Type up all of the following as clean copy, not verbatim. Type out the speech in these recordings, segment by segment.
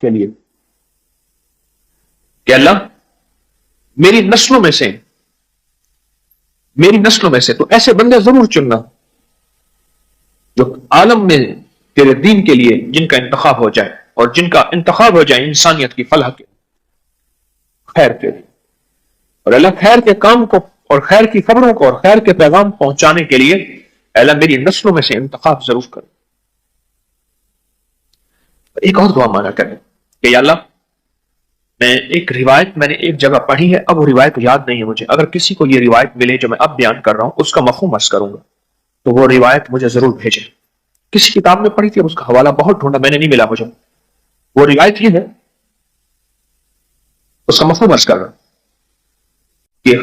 کے لیے کہ اللہ میری نسلوں میں سے تو ایسے بندے ضرور چننا جو عالم میں تیرے دین کے لیے جن کا انتخاب ہو جائے اور جن کا انتخاب ہو جائے انسانیت کی فلاح کے خیر کے لیے، اور اللہ خیر کے کام کو اور خیر کی خبروں کو اور خیر کے پیغام پہنچانے کے لیے اللہ میری نسلوں میں سے انتخاب ضرور کر۔ ایک اور دعا مانا کریں کہ یا اللہ میں نے ایک جگہ پڑھی ہے، اب وہ روایت یاد نہیں ہے مجھے، اگر کسی کو یہ روایت ملے جو میں اب بیان کر رہا ہوں اس کا مفہوم عرض کروں گا تو وہ روایت مجھے ضرور بھیجیں۔ کسی کتاب میں پڑھی تھی، اب اس کا حوالہ بہت ڈھونڈا میں نے نہیں ملا مجھے، وہ روایت یہ ہے، اس کا مفہوم عرض کر رہا ہوں کہ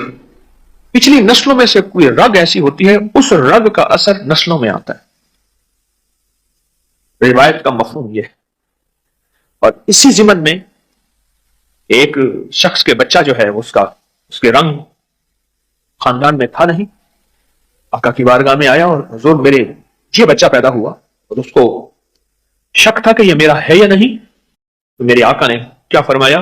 پچھلی نسلوں میں سے کوئی رگ ایسی ہوتی ہے اس رگ کا اثر نسلوں میں آتا ہے، روایت کا مفہوم یہ ہے۔ اور اسی ضمن میں ایک شخص کے بچہ جو ہے اس کے رنگ خاندان میں تھا نہیں، آقا کی بارگاہ میں آیا اور حضور میرے یہ بچہ پیدا ہوا، اور اس کو شک تھا کہ یہ میرا ہے یا نہیں، تو میرے آقا نے کیا فرمایا،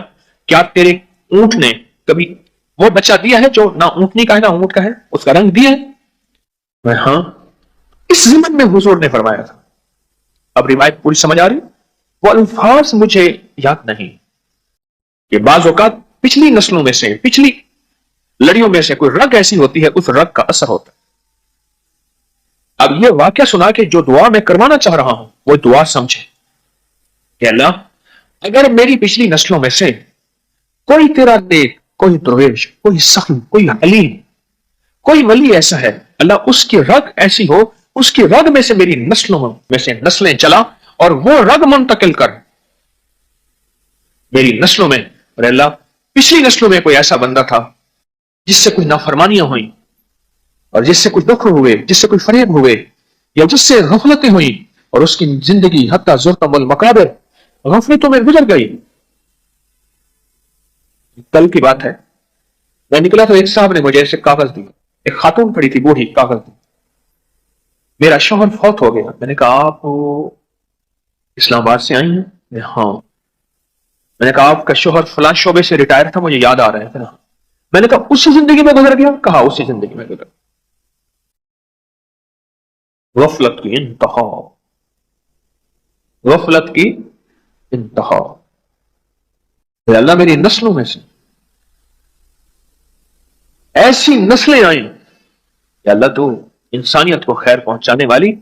کیا تیرے اونٹ نے کبھی وہ بچہ دیا ہے جو نہ اونٹنی کا ہے نہ اونٹ کا ہے، اس کا رنگ دیا ہے؟ میں ہاں، اس ضمن میں حضور نے فرمایا تھا۔ اب روایت پوری سمجھ آ رہی؟ وہ الفاظ مجھے یاد نہیں کہ بعض اوقات پچھلی نسلوں میں سے پچھلی لڑیوں میں سے کوئی رگ ایسی ہوتی ہے اس رگ کا اثر ہوتا ہے۔ اب یہ واقعہ سنا کہ جو دعا میں کروانا چاہ رہا ہوں وہ دعا سمجھے کہ اللہ اگر میری پچھلی نسلوں میں سے کوئی تیرا نیک، کوئی درویش، کوئی سخی، کوئی علیم، کوئی ولی ایسا ہے، اللہ اس کی رگ ایسی ہو، اس کی رگ میں سے میری نسلوں میں سے نسلیں چلا اور وہ رگ منتقل کر میری نسلوں میں۔ اور اللہ پچھلی نسلوں میں کوئی ایسا بندہ تھا جس سے کوئی نافرمانیاں ہوئیں اور جس سے کوئی دکھ ہوئے، جس سے کوئی فریب ہوئے یا جس سے غفلتیں ہوئیں اور اس کی زندگی حتی زرتم المقابر غفلتوں میں گزر گئی۔ کل کی بات ہے، میں نکلا تو ایک صاحب نے مجھے ایسے کاغذ دی، ایک خاتون کھڑی تھی بوڑھی، کاغذ دی، میرا شوہر فوت ہو گیا۔ میں نے کہا آپ اسلام آباد سے آئی ہیں؟ ہاں۔ میں نے کہا آپ کا شوہر فلاں شعبے سے ریٹائر تھا، مجھے یاد آ رہا ہے۔ میں نے کہا اسی زندگی میں گزر گیا؟ کہا اسی زندگی میں گزر۔ غفلت کی انتہا، غفلت کی انتہا۔ اللہ میری نسلوں میں سے ایسی نسلیں آئیں کہ اللہ تو انسانیت کو خیر پہنچانے والی،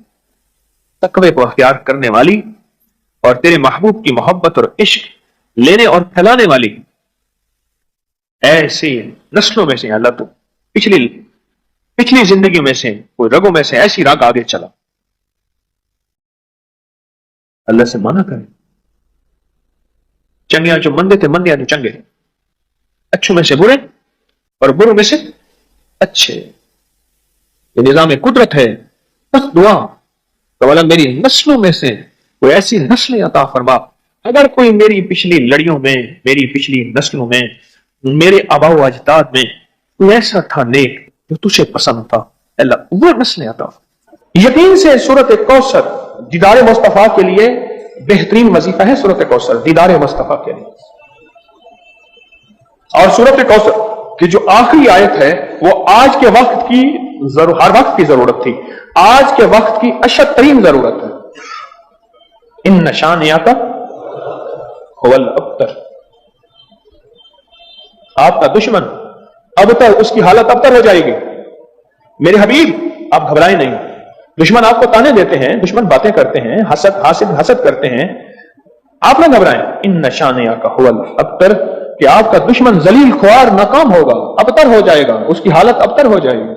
تقوی کو اختیار کرنے والی اور تیرے محبوب کی محبت اور عشق لینے اور پھیلانے والی ایسی نسلوں میں سے اللہ تو پچھلی زندگی میں سے کوئی رگوں میں سے ایسی رگ آگے چلا۔ اللہ سے مانا کرے، چنگیاں جو مندے تھے مندیاں جو چنگے، اچھوں میں سے برے اور بروں میں سے اچھے، یہ نظام قدرت ہے۔ بس دعا تو اللہ میری نسلوں میں سے کوئی ایسی نسلیں عطا فرما، اگر کوئی میری پچھلی لڑیوں میں، میری پچھلی نسلوں میں، میرے آباء و اجداد میں کوئی ایسا تھا نیک جو تجھے پسند تھا، اللہ وہ نسلیں عطا فرما۔ یقین سے سورۃ کوثر دیدار مصطفیٰ کے لیے بہترین وظیفہ ہے، سورۃ کوثر دیدار مصطفیٰ کے لیے۔ اور سورۃ کوثر کی جو آخری آیت ہے وہ آج کے وقت کی ہر وقت کی ضرورت تھی، آج کے وقت کی اشد ترین ضرورت ہے۔ ان شانئک هو الابتر، آپ کا دشمن ابتر، اس کی حالت ابتر ہو جائے گی۔ میرے حبیب آپ گھبرائیں نہیں، دشمن آپ کو تانے دیتے ہیں، دشمن باتیں کرتے ہیں، حسد کرتے ہیں، آپ نہ گھبرائیں۔ ان شانئک هو الابتر، کہ آپ کا دشمن ذلیل خوار ناکام ہوگا، ابتر ہو جائے گا، اس کی حالت ابتر ہو جائے گی۔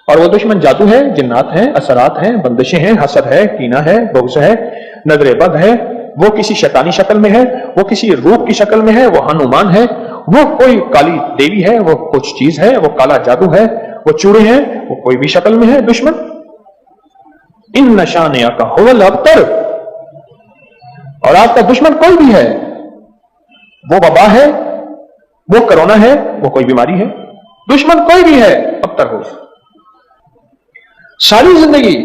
اور وہ دشمن جادو ہے، جنات ہیں، اثرات ہیں، بندشیں ہیں، حسد ہے، کینہ ہے، بغض ہے، نظر بد ہے، وہ کسی شیطانی شکل میں ہے، وہ کسی روح کی شکل میں ہے، وہ ہنومان ہے، وہ کوئی کالی دیوی ہے، وہ کچھ چیز ہے، وہ کالا جادو ہے، وہ چوڑے ہیں، وہ کوئی بھی شکل میں ہے دشمن۔ ان شانئک هو الابتر، اور آپ کا دشمن کوئی بھی ہے، وہ وبا ہے، وہ کرونا ہے، وہ کوئی بیماری ہے، دشمن کوئی بھی ہے ابتر ہو۔ ساری زندگی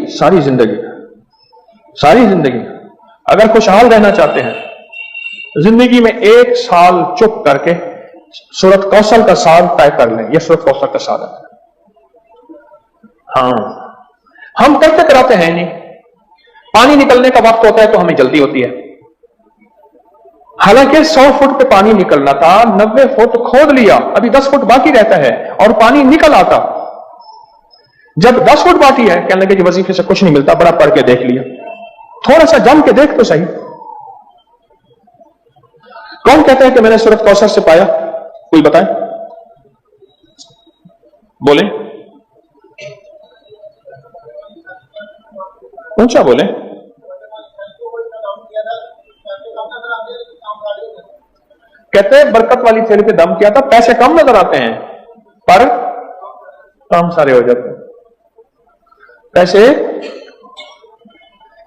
اگر خوشحال رہنا چاہتے ہیں زندگی میں 1 سال چپ کر کے سورت کوثر کا سال طے کر لیں. یہ سورت کوثر کا سال ہے. ہاں ہم کرتے کراتے ہیں نہیں. پانی نکلنے کا وقت ہوتا ہے تو ہمیں جلدی ہوتی ہے. حالانکہ 100 فٹ پہ پانی نکلنا تھا, 90 فٹ کھود لیا, ابھی 10 فٹ باقی رہتا ہے اور پانی نکل آتا. جب 10 فٹ باقی ہے کہنے لگے کہ وظیفے سے کچھ نہیں ملتا, بڑا پڑھ کے دیکھ لیا. تھوڑا سا جم کے دیکھ تو صحیح. کون کہتا ہے کہ میں نے سورت کوثر سے پایا؟ کوئی بتائے, بولیں, اونچا بولیں. کہتے ہیں برکت والی تھیلی پہ دم کیا تھا, پیسے کم نظر آتے ہیں پر کام سارے ہو جاتے ہیں. پیسے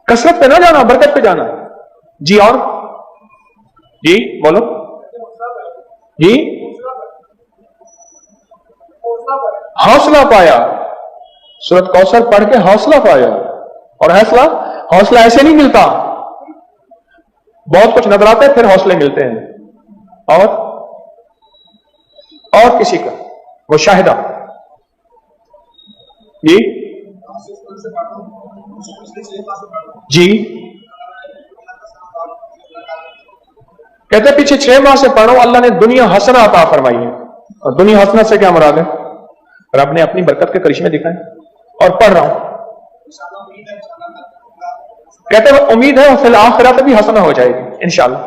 کثرت پہ نہ جانا, برکت پہ جانا. جی اور جی بولو جی. حوصلہ پایا, سورت کوثر پڑھ کے حوصلہ پایا. اور حوصلہ ایسے نہیں ملتا, بہت کچھ نظر آتا ہے پھر حوصلے ملتے ہیں. اور کسی کا وہ شاہدہ جی جی کہتے پیچھے 6 ماہ سے پڑھو, اللہ نے دنیا حسنہ عطا فرمائی ہے. اور دنیا حسنہ سے کیا مراد ہے؟ رب نے اپنی برکت کے کرشمے دکھائے. اور پڑھ رہا ہوں, کہتے ہیں امید ہے فی الآخرۃ بھی حسنہ ہو جائے گی انشاءاللہ.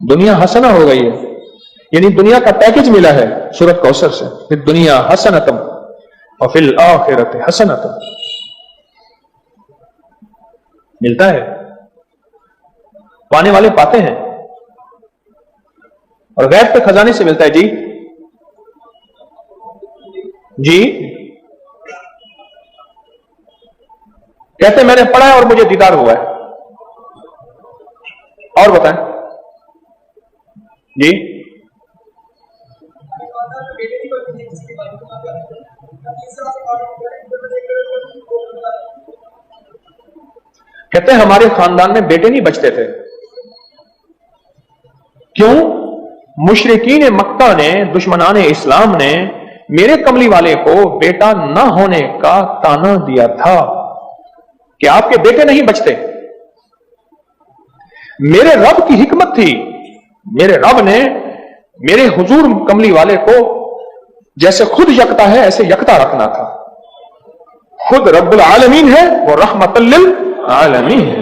دنیا حسنہ ہو گئی ہے, یعنی دنیا کا پیکج ملا ہے سورت کوثر سے. پھر دنیا حسنۃ وفی الآخرۃ حسنۃ ملتا ہے. پانے والے پاتے ہیں, اور غیب کے خزانے سے ملتا ہے. جی جی کہتے میں نے پڑھا ہے اور مجھے دیدار ہوا ہے. اور بتائیں جی. کہتے ہیں ہمارے خاندان میں بیٹے نہیں بچتے تھے. کیوں؟ مشرکین مکہ نے, دشمنان اسلام نے میرے کملی والے کو بیٹا نہ ہونے کا تانا دیا تھا کہ آپ کے بیٹے نہیں بچتے. میرے رب کی حکمت تھی, میرے رب نے میرے حضور کملی والے کو جیسے خود یکتا ہے ایسے یکتا رکھنا تھا. خود رب العالمین ہے, وہ رحمت للعالمین ہے.